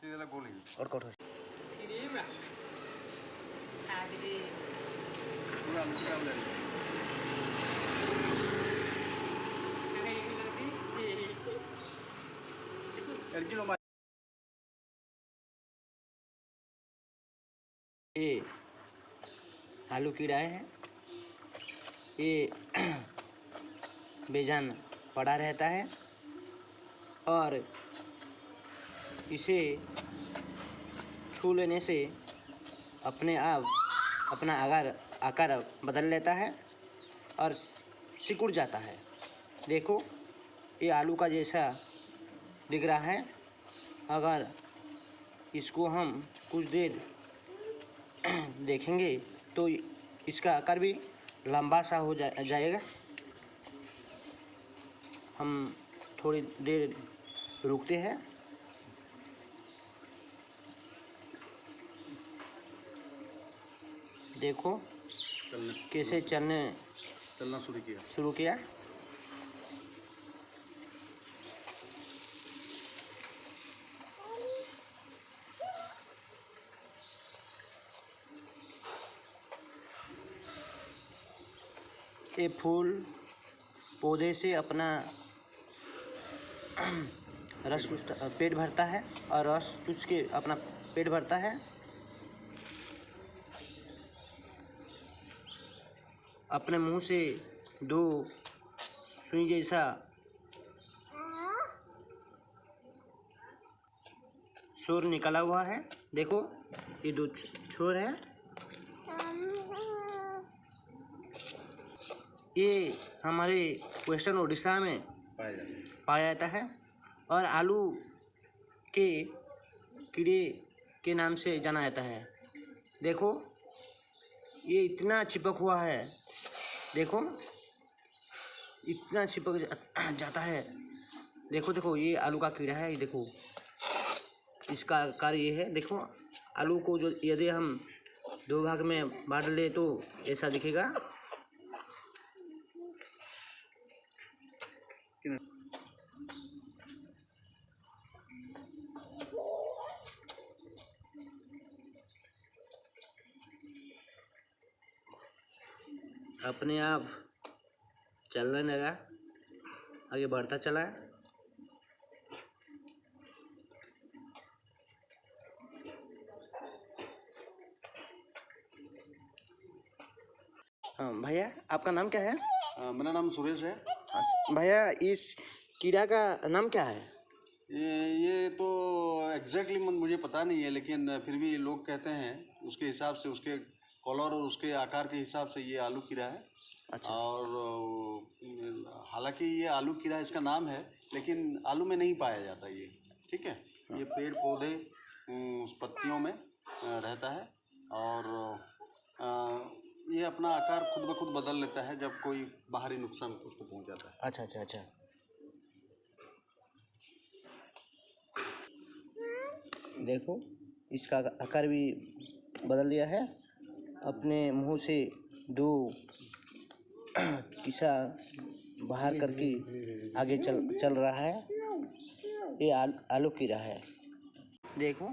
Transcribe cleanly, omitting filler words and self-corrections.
और कौन ये आलू कीड़ा है। ये बेजान पड़ा रहता है और इसे छू लेने से अपने आप अपना आकार बदल लेता है और सिकुड़ जाता है। देखो ये आलू का जैसा दिख रहा है। अगर इसको हम कुछ देर देखेंगे तो इसका आकार भी लंबा सा हो जाएगा। हम थोड़ी देर रुकते हैं। देखो कैसे चलना शुरू किया। ये फूल पौधे से अपना रस पेट भरता है और रस चूस के अपना पेट भरता है। अपने मुंह से दो सुई जैसा छोर निकला हुआ है। देखो ये दो छोर है। ये हमारे वेस्टर्न उड़ीसा में पाया जाता है और आलू के कीड़े के नाम से जाना जाता है। देखो ये इतना चिपक हुआ है। देखो इतना चिपक जाता है। देखो देखो ये आलू का कीड़ा है। ये देखो इसका आकार ये है। देखो आलू को जो यदि हम दो भाग में बांट ले तो ऐसा दिखेगा। अपने आप चलने लगा, आगे बढ़ता चला। हाँ भैया आपका नाम क्या है? मेरा नाम सुरेश है। भैया इस कीड़ा का नाम क्या है? ये तो एग्जैक्टली मुझे पता नहीं है, लेकिन फिर भी लोग कहते हैं उसके हिसाब से, उसके कलर और उसके आकार के हिसाब से ये आलू कीड़ा है। अच्छा। और हालांकि ये आलू कीड़ा इसका नाम है, लेकिन आलू में नहीं पाया जाता ये। ठीक है। ये पेड़ पौधे पत्तियों में रहता है और ये अपना आकार खुद ब खुद बदल लेता है जब कोई बाहरी नुकसान उसको पहुंचाता है। अच्छा अच्छा अच्छा। देखो इसका आकार भी बदल लिया है। अपने मुंह से दो किस्सा बाहर करके आगे चल रहा है। ये आलू कीड़ा है। देखो